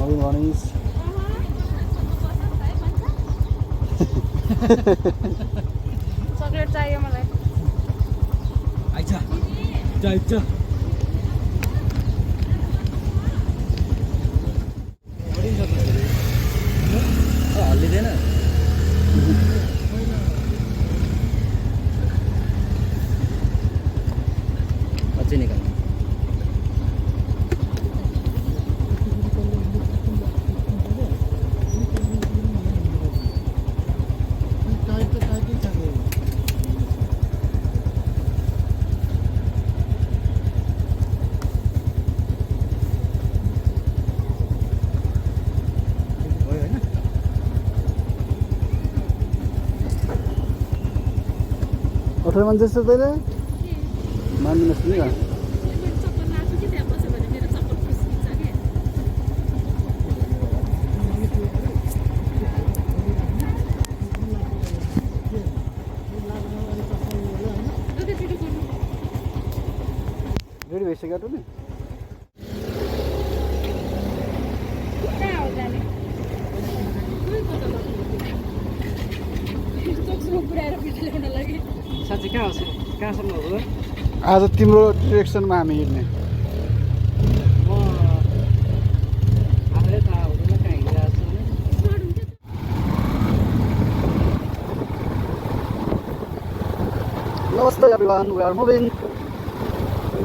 नवीन भनिस् chocolate चाहियो मलाई आइछ आइछ हल्लिँदैन अझै निकाल्नु अठार मान्छे जस्तो तैँले मान्दिनस् नि रेडी भइसक्यो नि साँच्चै कहाँसम्म हो आज तिम्रो डिरेक्सनमा हामी हिँड्ने म आफैले थाहा हुँदैन कहाँ हिँडिरहेको छु नमस्ते everyone we are moving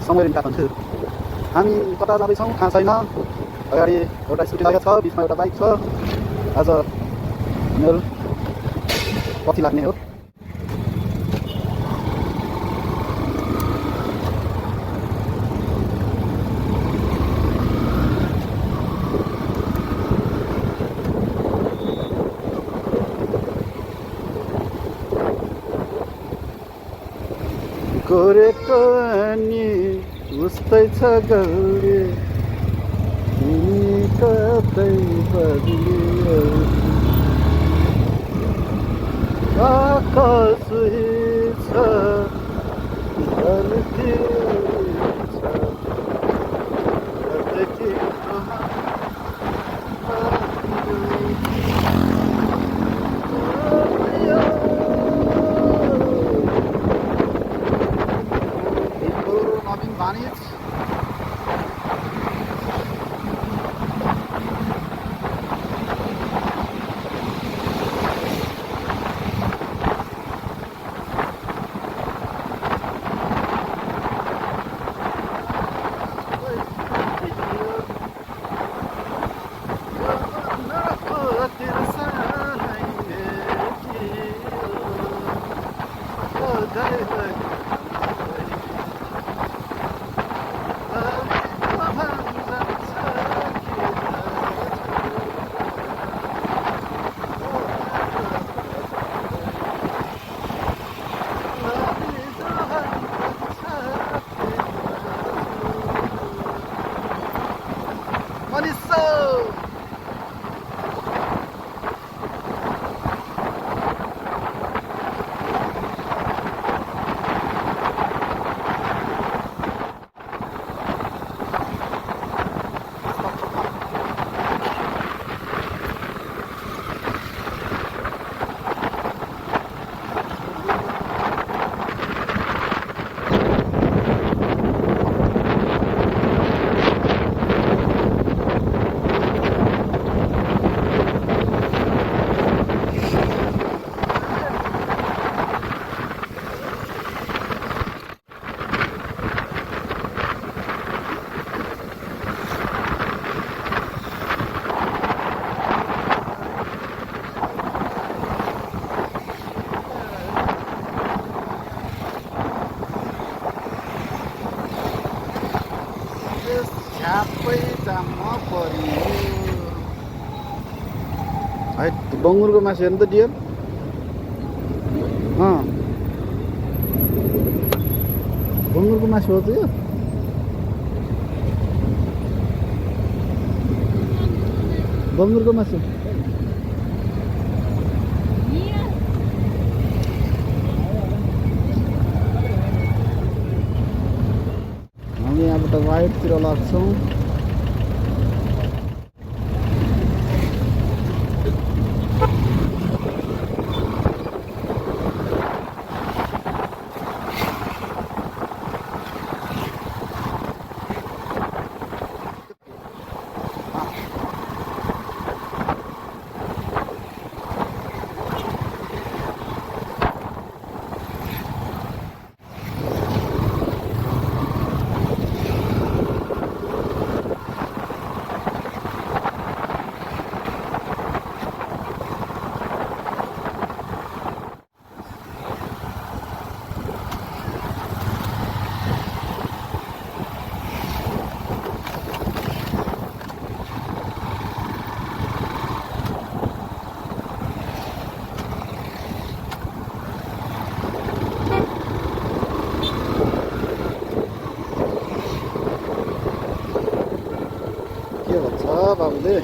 somewhere in Kathmandu हामी कता जाँदैछौँ थाहा छैन अगाडि एउटा स्कुटी लागेको छ बिचमा एउटा बाइक छ आज मेरो कति लाग्ने हो गोरेको अनि उस्तै छ गौरे तिमी कतै बदलियो आकाश छ धरती छ कतै Vanic. बङ्गुरको मासु हेर्नु त डियर बङ्गुरको मासु हो त यो बङ्गुरको मासु हामी यहाँबाट राइटतिर लाग्छौँ के भन्छ बाबुले?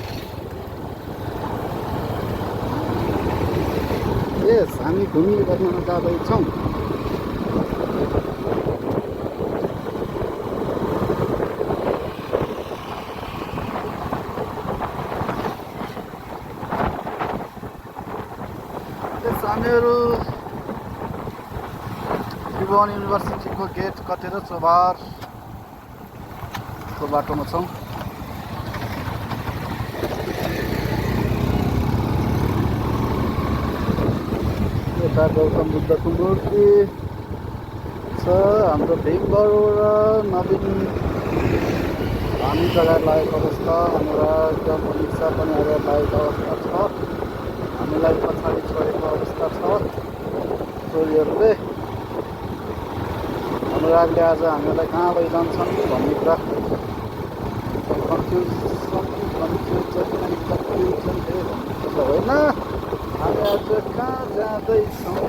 यस, हामी घुमिबस्न जाँदैछौँ। हामीहरू त्रिभुवन युनिभर्सिटीको गेट कटेर चोभारको बाटोमा छौँ। यता गौतम बुद्धको मूर्ति छ। हाम्रो भीमबड र नवीन हामी जग्गा लागेको अवस्था, अनुराग मनिषा पनि अगाडि लागेको अवस्था छ। हामीलाई पछाडि छोडेको अवस्था छ छोरीहरूले। अनुरागले आज हामीलाई कहाँ लैजान्छन् भन्ने कुरा कन्फ्युजन होइन। हामी आज कहाँ जाँदैछौँ?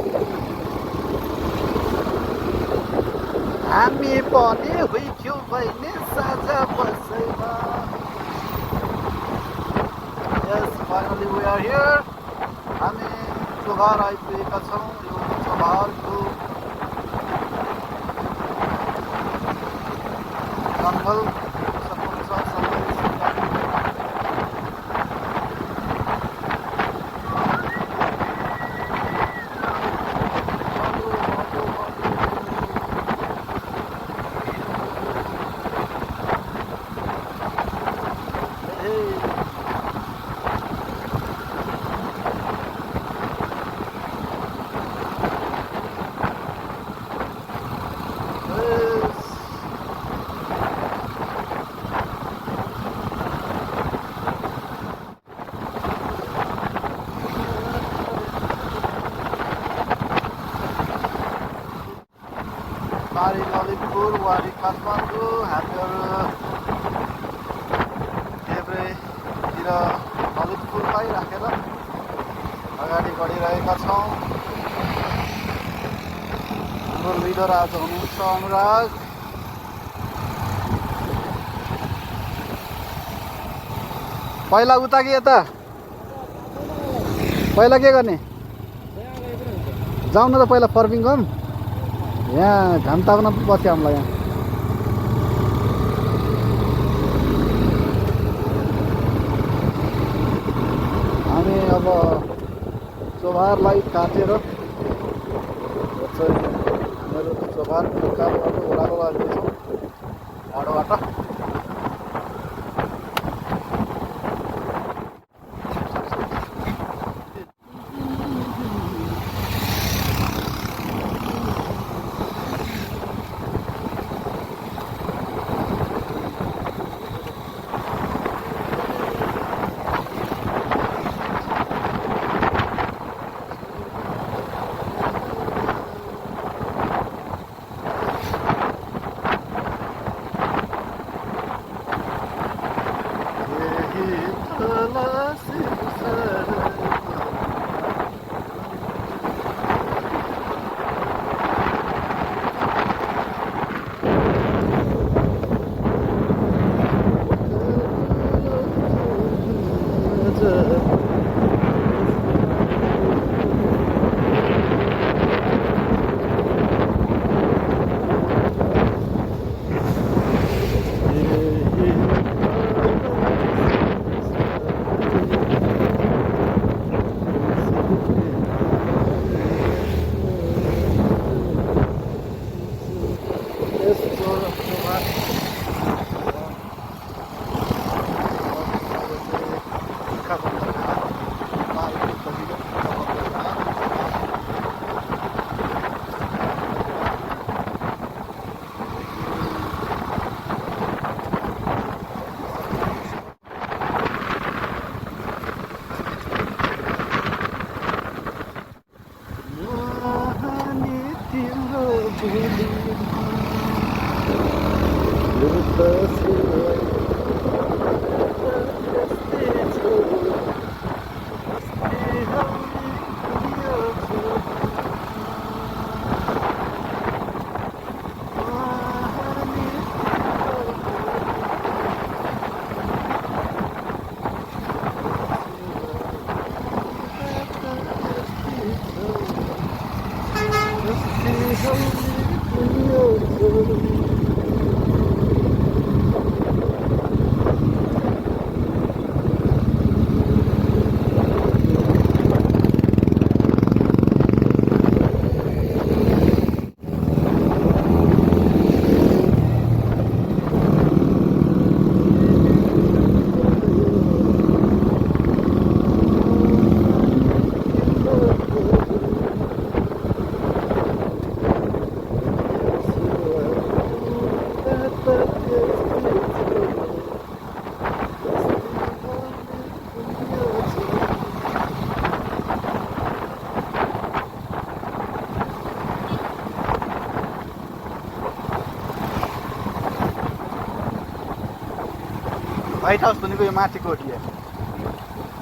हामी पनि हुइक्यौँ बहिनी साझा बसैमा। Yes, finally we are here. हामी चोभार आइपुगेका छौँ। यो चोभारको जङ्गल बारी ललितपुर वारी काठमाडौँ। हामीहरू देब्रेतिर ललितपुरलाई राखेर अगाडि बढिरहेका छौँ। हाम्रो लिडर आज हुनुहुन्छ अनुराग। पहिला उता कि यता? पहिला के गर्ने? जाउँ न त पहिला फर्पिङ गम। यहाँ घाम ताप्न बस्यो हामीलाई। यहाँ हामी अब चोभारलाई काटेर हामीहरू चोभारको कालोबाट ओह्रालो लाग्दैछौँ बाटोबाट। व्हाइट हाउस भनेको यो माथि कोठी हो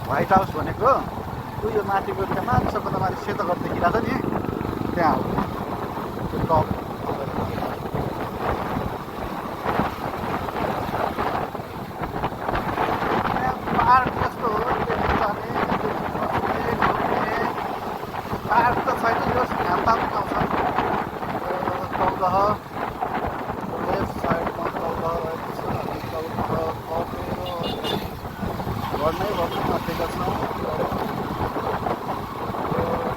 व्हाइट हाउस भनेको यो माथि कोठी माथि सबभन्दा माथि सेतो घर देखिरहेको छ नि त्यहाँ हो त्यो टप पार्क जस्तो हो पार्क त छैन यो घाम ताप्नु आउँछ तौलह लेफ्ट साइडमा तौलह गर्नै नथेका छौँ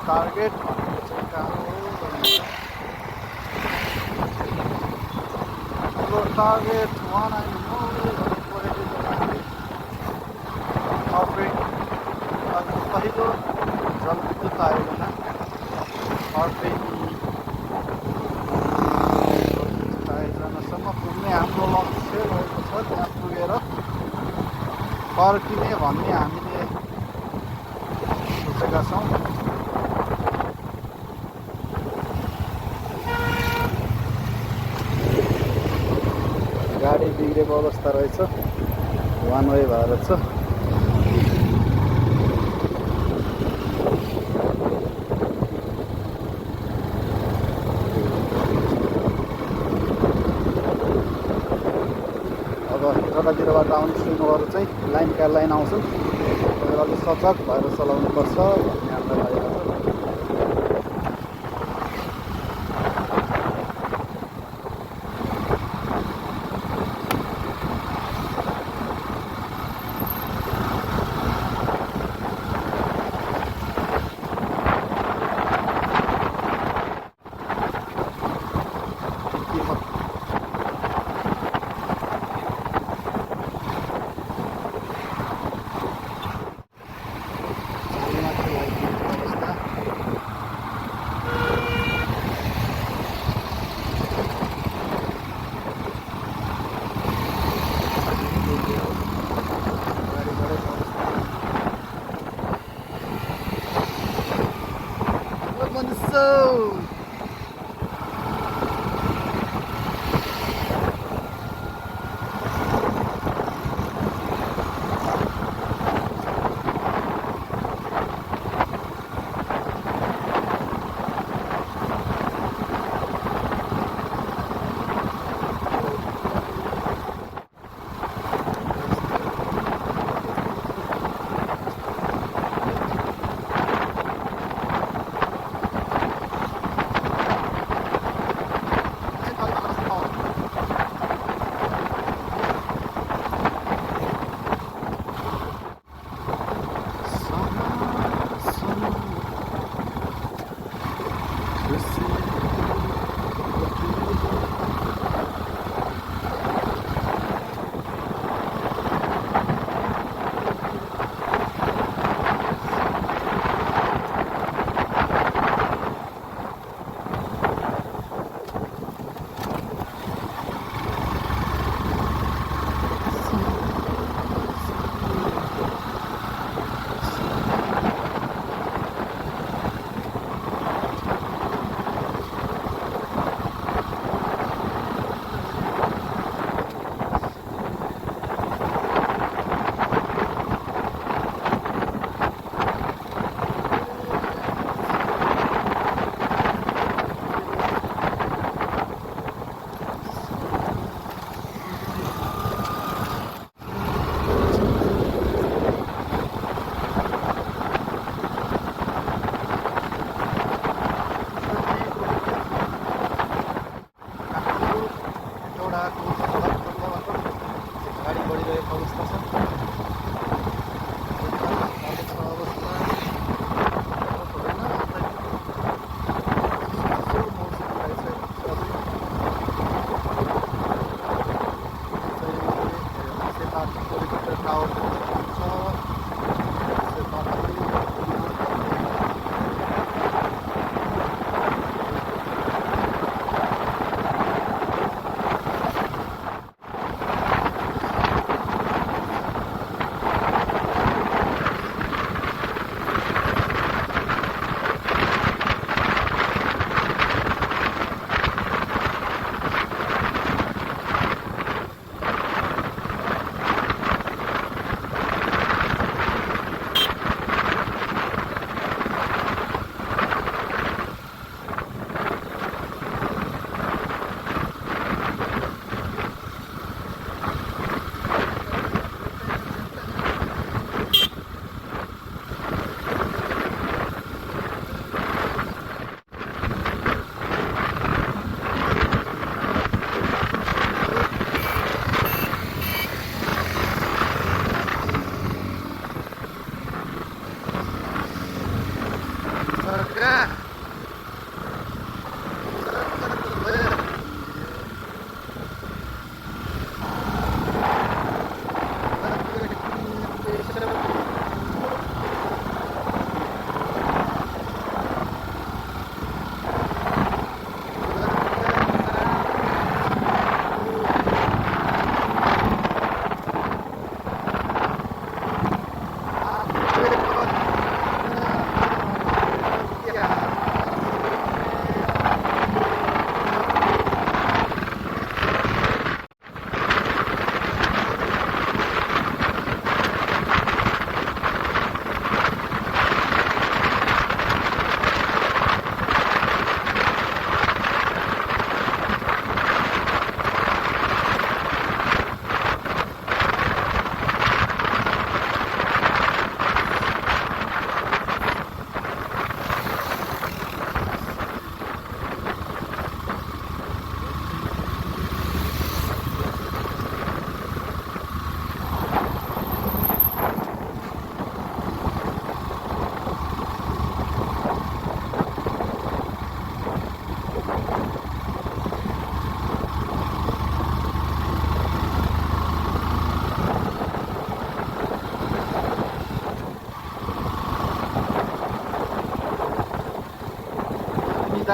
टार्गेट भनेको चाहिँ कहाँ हो हाम्रो टार्गेट वान एन्ड पहिलो जलविद्युत आयोजना आयोजनासम्म पुग्ने हाम्रो लक्ष्य रहेको छ त्यहाँ पुगेर फर्किने भन्ने हामीले सोचेका छौँ गाडी बिग्रेको अवस्था रहेछ वान वे भएर छ जतातिरबाट आउने स्विमरहरू चाहिँ लाइनका लाइन आउँछन् अलिक सचक भएर चलाउनुपर्छ भन्ने हामीलाई लागेको छ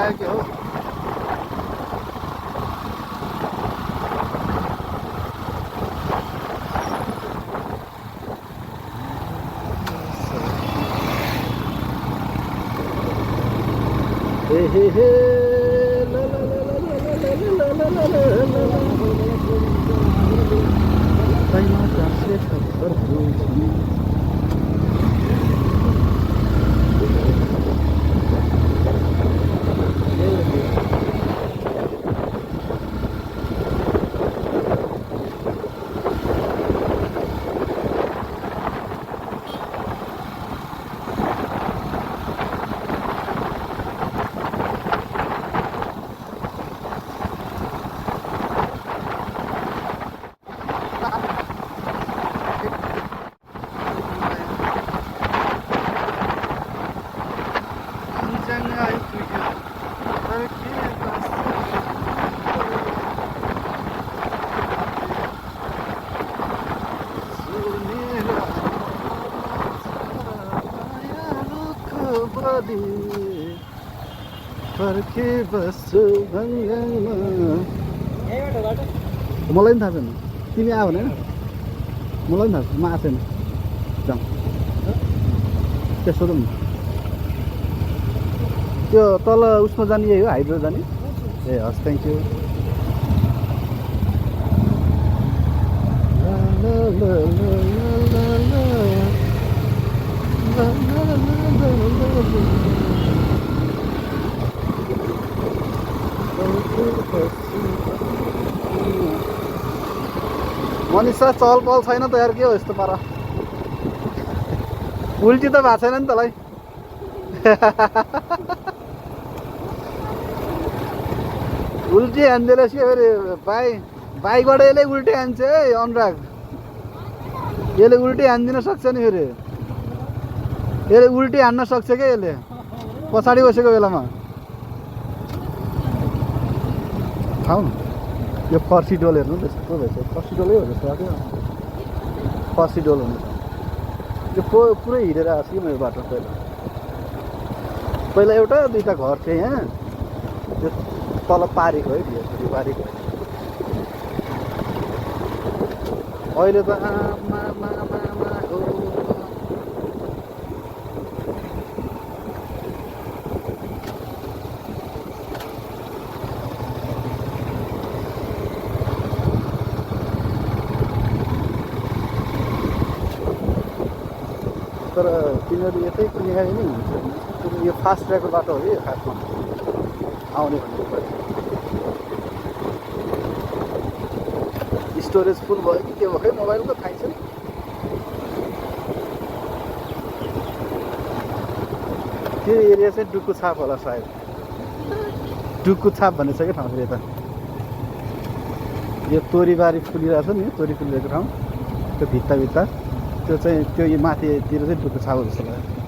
आयो के हो हे ला ला ला ला ला ला ला ला ला फर्के बस्छु गङ्गामा मलाई पनि थाहा छैन तिमी आयो भने मलाई पनि थाहा छैन म आएको छैन जाउँ त्यसो त त्यो तल उसमा जाने यही हो हाइड्रो जाने ए हस् थ्याङ्क यू मनिषा चहल पहल छैन त यार के हो यस्तो पारा उल्टी त भएको छैन नि तँलाई उल्टी हान्दै रहेछ के फेरि बाइकबाट यसले उल्टी हान्छ है अनुराग यसले उल्टी हान्दिन सक्छ नि फेरि यसले उल्टी हान्न सक्छ क्या यसले पछाडि बसेको बेलामा खाऊ न यो फर्सी डोल हेर्नु त्यस्तो रहेछ फर्सी डोलै हो जस्तो लाग्यो फर्सी डोल हुन्छ यो पुरै हिँडेर आएको कि मेरो बाटो पहिला एउटा दुईवटा घर थियो यहाँ त्यो तल पारेको है भित्र पारेको अहिले त आमा हो तर तिनीहरू यतै कुनै नि हुन्छ यो फास्ट ट्र्याकको बाटो हो कि खासमा आउने भन्ने स्टोरेज फुल भयो कि के भयो खै मोबाइलको थाहै छैन त्यो एरिया चाहिँ डुकु छाप होला सायद डुकु छाप भन्ने छ क्या ठाउँ फेरि यता यो तोरीबारी फुलिरहेको छ नि तोरी फुलिरहेको ठाउँ त्यो भित्ता त्यो चाहिँ त्यो यो माथितिर चाहिँ डुकु छाप जस्तो लाग्यो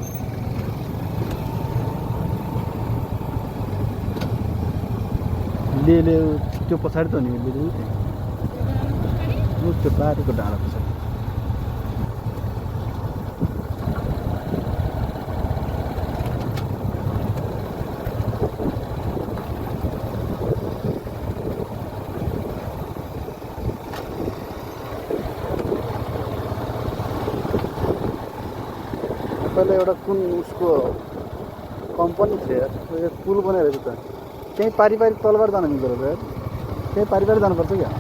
ले त्यो पछाडि त हो नि त्यो बारीको डाँडा पछाडि पहिला एउटा कुन उसको कम्पनी थियो पुल बनाएर त त्यहीँ पारी तलबाट जानु मिल्दो रहेछ त्यहीँ पारी जानुपर्छ क्या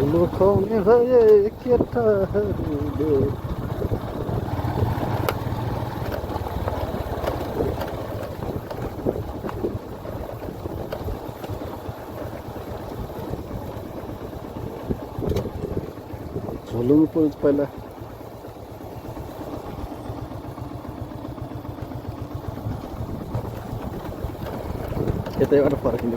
लोखाउने भए केटाहरूले झोलुङ पुल पहिला यतैबाट फर्किने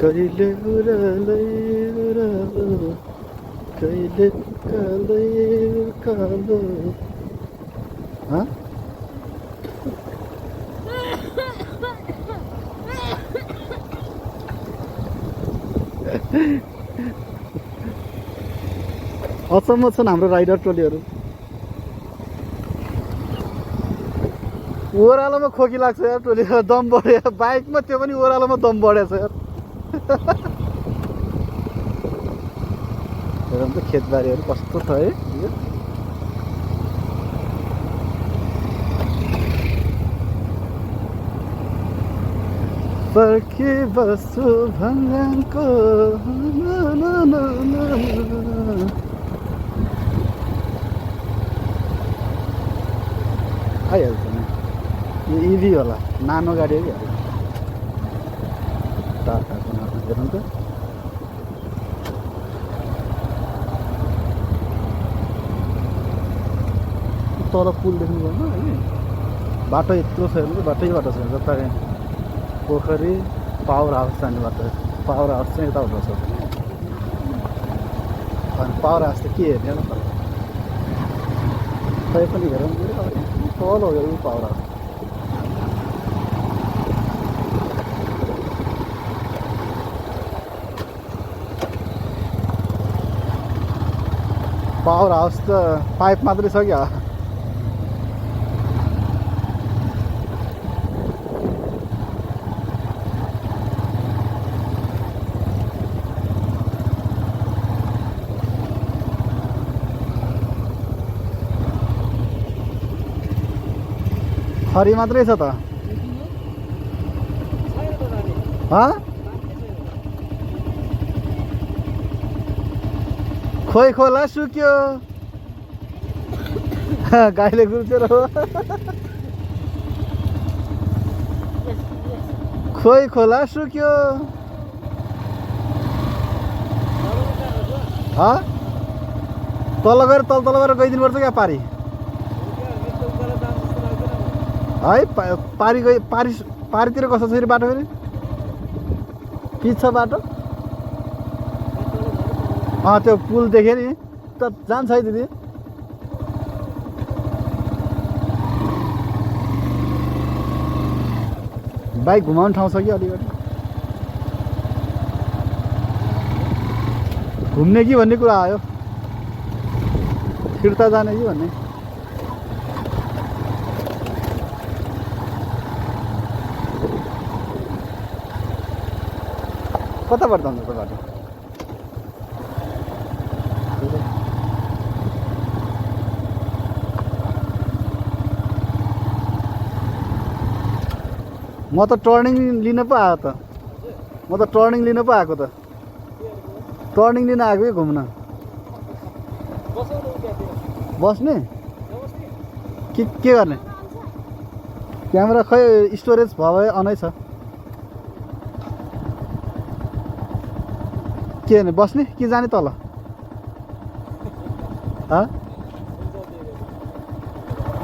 कहिले उरालै उरालो कहिले कालै कालो हाँ अचम्म छन् हाम्रो राइडर टोलीहरू ओह्रालोमा खोकी लाग्छ यार टोली दम बढ्यो बाइकमा त्यो पनि ओह्रालोमा दम बढेछ यार हेरौँ त खेतबारीहरू कस्तो छ है पर्खी बस्छु भङ्गाको आइहाल्छ नि यो इभी होला नानो गाडी हो कि टाटाको नाम हेर्नु त तल पुल देख्नु भएन है बाटो यत्रो छ हेर्नु बाटै बाटो छ जता पोखरी पावर हाउस जाने बाटो पावर हाउस चाहिँ यताउता छ अनि पावर हाउस त के हेर्ने त तै पनि हेरौँ तल हो यो पावर हाउस पावर हाउस त पाइप मात्रै छ क्या खरी मात्रै छ त खोइ खोला सुक्यो गाईले गुल्छेर हो खोइ खोला सुक्यो तल गएर तल गएर गइदिनुपर्छ क्या पारी है पारी गई पारीतिर कस्तो छ फेरि बाटो फेरि पिच छ बाटो त्यो पुल देखेँ नि त जान्छ है दिदी बाइक घुमाउने ठाउँ छ कि अलिकति घुम्ने कि भन्ने कुरा आयो फिर्ता जाने कि भन्ने कताबाट जान्छ त बाटो म त टर्निङ लिन पो आएको त म त टर्निङ लिन पो आएको त टर्निङ लिन आएको कि घुम्न बस्ने के गर्ने क्यामेरा खै स्टोरेज भयो भए अनै छ के गर्ने बस्ने कि जाने तल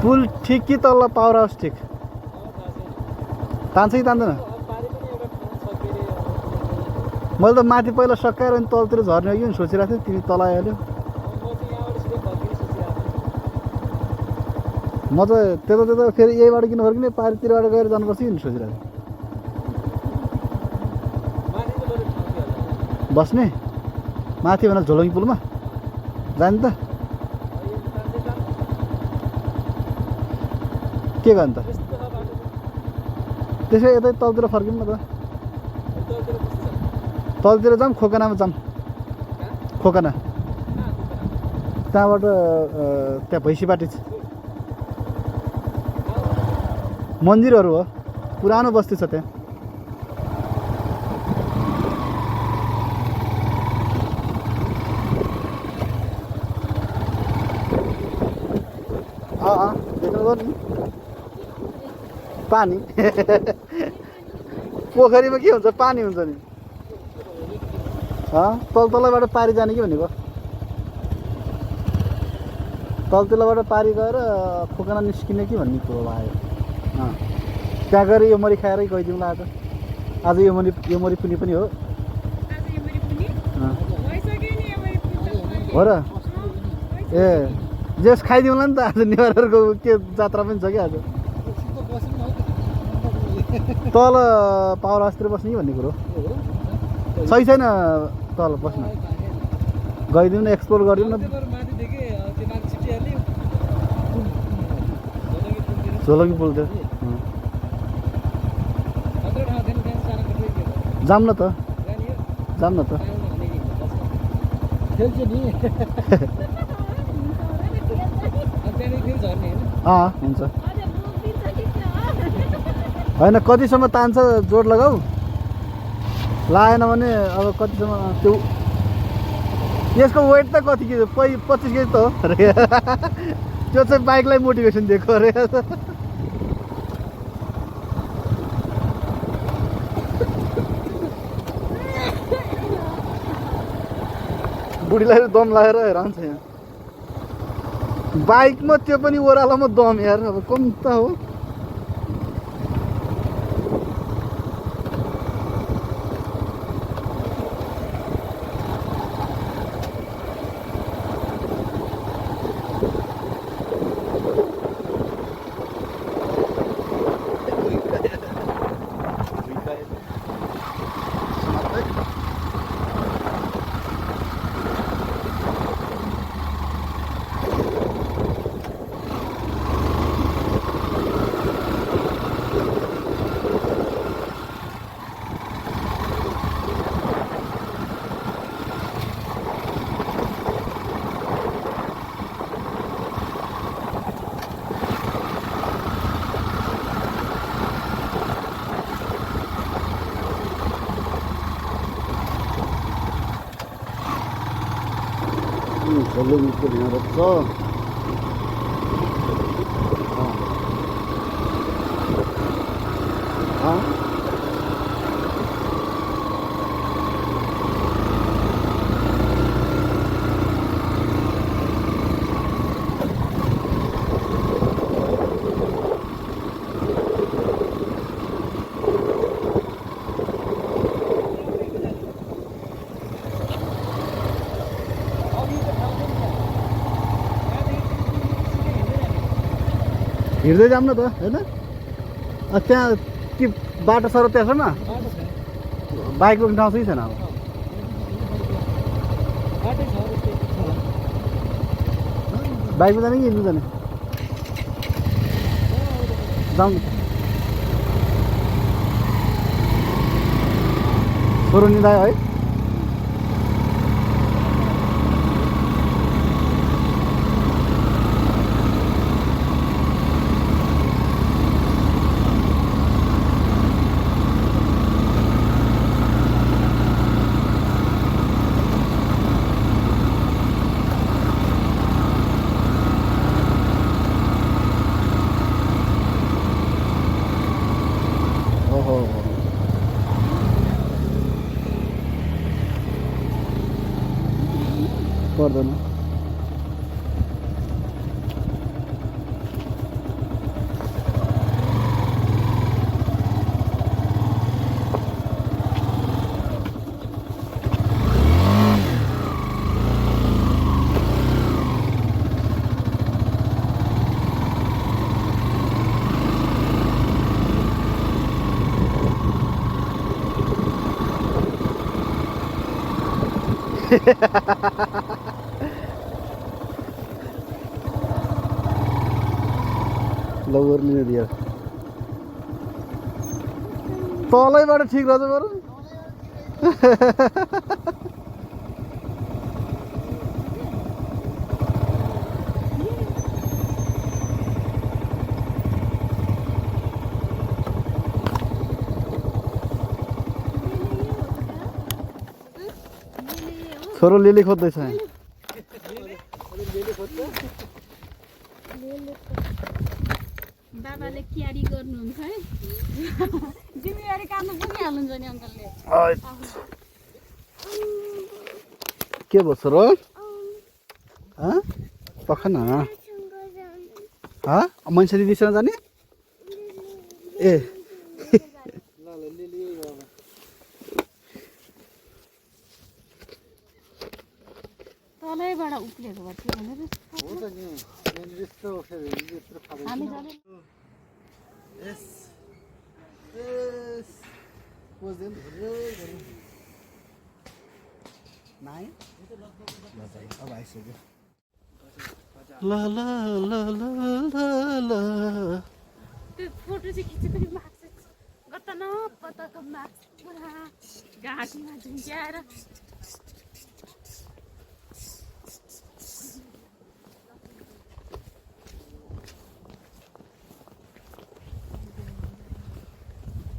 पुल ठिक कि तल पावर हाउस ठिक तान्छ कि तान्दैन मैले त माथि पहिला सकाएर अनि तलतिर झर्ने हो कि सोचिरहेको थिएँ तिमी तल आइहाल्यो म त त्यता फेरि यहीबाट किन फर्किने पारितिरबाट गएर जानुपर्छ कि सोचिरहेको थिएँ बस्ने माथि भनेर झोलङ्गी पुलमा जाने त के गर्ने त त्यसै यतै तलतिर फर्किनु न त तलतिर जाऊँ खोकनामा जाऊँ खोकना त्यहाँबाट त्यहाँ भैँसीपाटी मन्दिरहरू हो पुरानो बस्ती छ त्यहाँ देख्नुभयो नि पानी पोखरीमा के हुन्छ पानी हुन्छ नि तलबाट पारी जाने कि भनेको तलतिलबाट पारी गएर खोकना निस्किने कि भन्ने कुरो आयो त्यहाँ गएर यो मरी खाएरै गइदिउँला आज यो मरी पुनी पनि हो हो र ए जेस खाइदिउँला नि त आज नेवारहरूको के जात्रा पनि छ कि आज तल पावर हाउसतिर बस्ने कि भन्ने कुरो सही छैन तल बस्न गइदिउँ न एक्सप्लोर गरिदिउँ न झोलङ्गी पुलतिर जाऊँ न त जाऊँ न त हुन्छ होइन कतिसम्म तान्छ जोड लगाऊ लाएन भने अब कतिसम्म त्यो यसको वेट त कति केजी 25 केजी त हो अरे त्यो चाहिँ बाइकलाई मोटिभेसन दिएको अरे बुढीलाई दम लागेर हेरान्छ यहाँ बाइकमा त्यो पनि ओह्रालोमा दम यार अब कम त हो झोलुङको ढिँडो रहेछ हिँड्दै जाऊँ न त होइन त्यहाँ के बाटो सर त्यहाँ छैन बाइक रोक्ने ठाउँ चाहिँ छैन अब बाइकमा जाने कि हिँड्नु जाने जाउँ न छोरो निदायो है पर्दैन लवर लिने दियो तलैबाट ठिक रहेछ बरु छोरो लिली खोज्दैछ बाबाले क्यारी गर्नुहुन्छ है जिम्मेवारी काम पुगिहाल्नुहुन्छ नि अङ्कलले के भयो छोरो पखन मान्छे दिदीसँग जाने ए तलैबाट हो त नि यहाँनिर यस्तो फेरि यत्रो खाँदैछ हामी जाने यस यस पोज्दै धेरै नाइ अब आइसक्यो ला ला ला ला ला ला त्यो फोटो चाहिँ खिचेको नि मार्क्स गत न पताको मार्क्स पुरा घाँटीमा झुन्क्याएर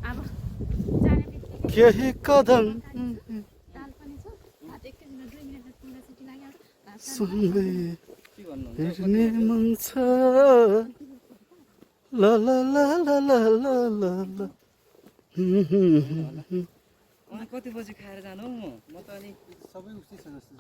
अब जाने बित्तिकै केही कदम दाल पनि छ भात एकैछिन 2 मिनेट पुग्न सिटी लाग्यो सँगै के भन्नुहुन्छ हेर्ने मन छ ला ला ला ला ला ला ला ला अनि कति बजी खाएर जानु म त अनि सबै उस्तै छ जस्तो